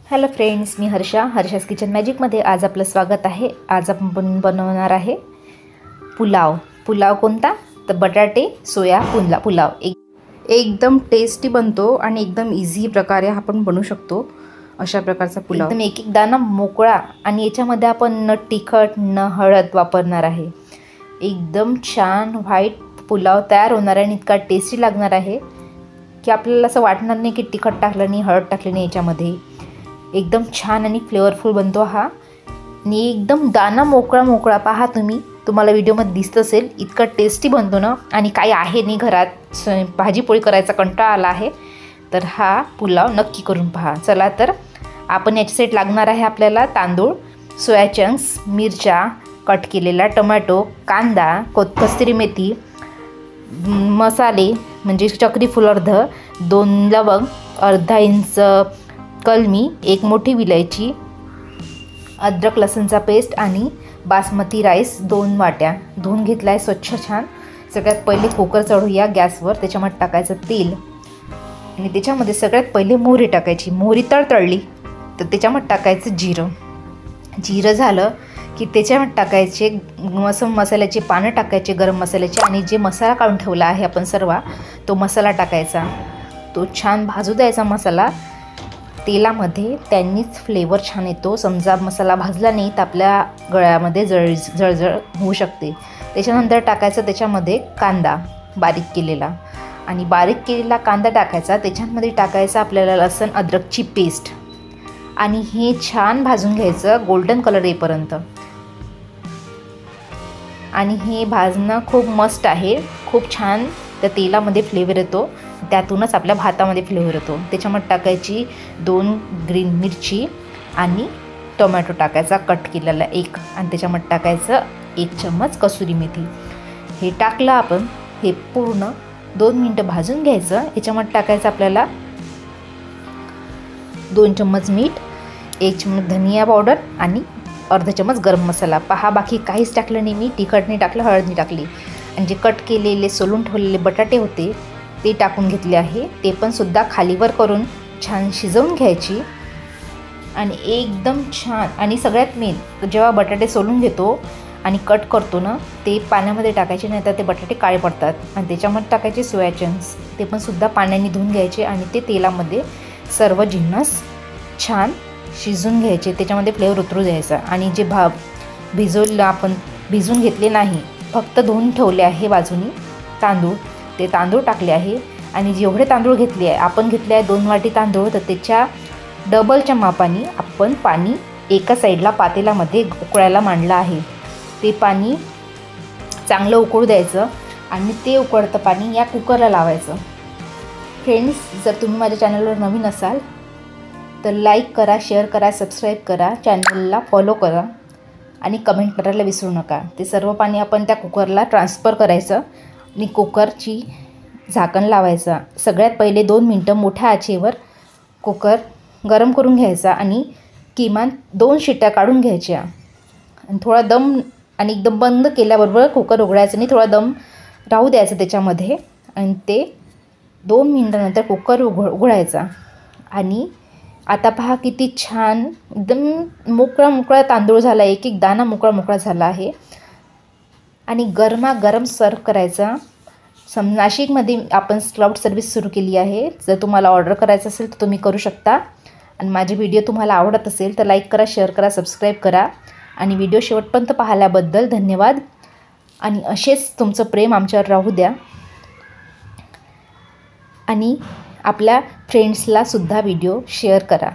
Hello friends, मी हर्षास kitchen मॅजिकमध्ये आज आपलं स्वागत आहे। आज आपण बनवणार आहे पुलाव कोणता तर बटाटे सोया पुलाव एकदम टेस्टी बनतो आणि एकदम इझी प्रकारे आपण बनवू शकतो। अशा प्रकारचा पुलाव एकदम एक दाना मोकळा आणि याच्यामध्ये आपण न तिखट न हळद वापरणार आहे। एकदम छान व्हाईट पुलाव तयार होणार आहे आणि इतका टेस्टी लागणार आहे की आपल्याला असं वाटणार नाही की तिखट टाकलं नाही हळद टाकली नाही। याच्यामध्ये एकदम छान आणि फ्लेवरफुल बनतो हा आणि एकदम दाना मोकळा पहा तुम्हाला व्हिडिओमध्ये दिसत असेल इतका टेस्टी बनतो ना। आणि काही आहे नाही घरात भाजी पोळी करायचा कंटाळा आला आहे तर हा पुलाव नक्की करून पहा। चला तर आपण याच्यासाठी लागणार आहे आपल्याला तांदूळ, सोया चंक्स, मिरच्या कट केलेला, टोमॅटो, कांदा, कस्तुरी मेथी, मसाले म्हणजे चक्री फूल अर्ध, 2 लवंग, अर्धा इंच कलमी, 1 मोठी विलायची, अद्रक लसूणचा पेस्ट आणि बासमती राईस 2 वाट्या धुवून घेतला आहे स्वच्छ छान। सगळ्यात पहिले कुकर चढवूया गॅसवर, त्याच्यामध्ये टाकायचं तेल आणि त्याच्यामध्ये सगळ्यात पहिले मोहरी टाकायची। मोहरी तळतळली तर त्याच्यामध्ये टाकायचं जिरं झालं की त्याच्यामध्ये टाकायचे मसाल्याचे पानं टाकायचे, गरम मसाल्याचे, आणि जे मसाला काढून ठेवला आहे आपण सर्व तो मसाला टाकायचा। तो छान भाजू द्यायचा मसाला तेलामध्ये, त्यांनीच फ्लेवर छान येतो। समजा मसाला भाजला नाही तर आपल्या गळ्यामध्ये जळजळ होऊ शकते। त्याच्यानंतर टाकायचं त्याच्यामध्ये कांदा बारीक केलेला, आणि बारीक केलेला कांदा टाकायचा, त्याच्यामध्ये टाकायचं आपल्याला लसूण अद्रकची पेस्ट आणि हे छान भाजून घ्यायचं गोल्डन कलर येईपर्यंत। आणि हे भाजणं खूप मस्त आहे, खूप छान त्या तेलामध्ये फ्लेवर येतो, त्यातूनच आपल्या भातामध्ये फ्लेवर येतो। त्याच्यामध्ये टाकायची 2 ग्रीन मिरची आणि टोमॅटो टाकायचा कट केलेला 1, आणि त्याच्यामध्ये टाकायचं 1 चम्मच कसुरी मेथी। हे टाकलं आपण, हे पूर्ण 2 मिनटं भाजून घ्यायचं। याच्यामध्ये टाकायचं आपल्याला 2 चम्मच मीठ, 1 चम्मच धनिया पावडर आणि अर्धा चम्मच गरम मसाला। पहा बाकी काहीच टाकलं नाही मी, तिखट नाही टाकलं, हळद नाही टाकली। आणि जे कट केलेले सोलून ठेवलेले बटाटे होते ते टाकून घेतले आहे, ते पण सुद्धा खालीवर करून छान शिजवून घ्यायची। आणि एकदम छान, आणि सगळ्यात मेन जेव्हा बटाटे सोलून घेतो आणि कट करतो ना ते पाण्यामध्ये टाकायचे, नाही तर ते बटाटे काळे पडतात। आणि त्याच्यामध्ये टाकायचे सोया चंक्स, ते पण सुद्धा पाण्याने धुवून घ्यायचे आणि ते तेलामध्ये सर्व जिन्नस छान शिजून घ्यायचे, त्याच्यामध्ये फ्लेवर उतरू द्यायचा। आणि जे आपण भिजून घेतले नाही, फक्त धुवून ठेवले आहे बाजूनी तांदूळ, ते तांदूळ टाकले आहे। आणि जेवढे तांदूळ घेतले आहे आपण, घेतले आहे 2 वाटी तांदूळ, तर त्याच्या डबलच्या मापाने आपण पाणी एका साईडला पातेल्यामध्ये उकळायला मांडलं आहे। ते पाणी चांगलं उकळू द्यायचं आणि ते उकळतं पाणी या कुकरला लावायचं। फ्रेंड्स, जर तुम्ही माझ्या चॅनलवर नवीन असाल तर लाईक करा, शेअर करा, सबस्क्राईब करा, चॅनलला फॉलो करा आणि कमेंट करायला विसरू नका। ते सर्व पाणी आपण त्या कुकरला ट्रान्सफर करायचं आणि कुकरची झाकण लावायचं। सगळ्यात पहिले 2 मिनटं मोठ्या आचेवर कुकर गरम करून घ्यायचा आणि किमान 2 शिट्ट्या काढून घ्यायच्या। आणि थोडा दम, आणि एकदम बंद केल्याबरोबर कुकर उघडायचं नाही, थोडा दम राहू द्यायचं त्याच्यामध्ये। आणि ते 2 मिनटानंतर कुकर उघडायचा। आणि आता पहा किती छान एकदम मोकळा तांदूळ झाला, एक दाना मोकळा झाला आहे। आणि गरमागरम सर्व करायचा। नाशिकमध्ये आपण क्लाउड सर्व्हिस सुरू केली आहे, जर तुम्हाला ऑर्डर करायचं असेल तर तुम्ही करू शकता। आणि माझे व्हिडिओ तुम्हाला आवडत असेल तर लाईक करा, शेअर करा, सबस्क्राईब करा, आणि व्हिडिओ शेवटपर्यंत पाहिल्याबद्दल धन्यवाद। आणि असेच तुमचं प्रेम आमच्यावर राहू द्या, आणि आपल्या फ्रेंड्सला सुद्धा व्हिडिओ शेअर करा,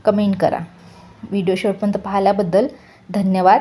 कमेंट करा। व्हिडिओ शेवटपर्यंत पाहिल्याबद्दल धन्यवाद।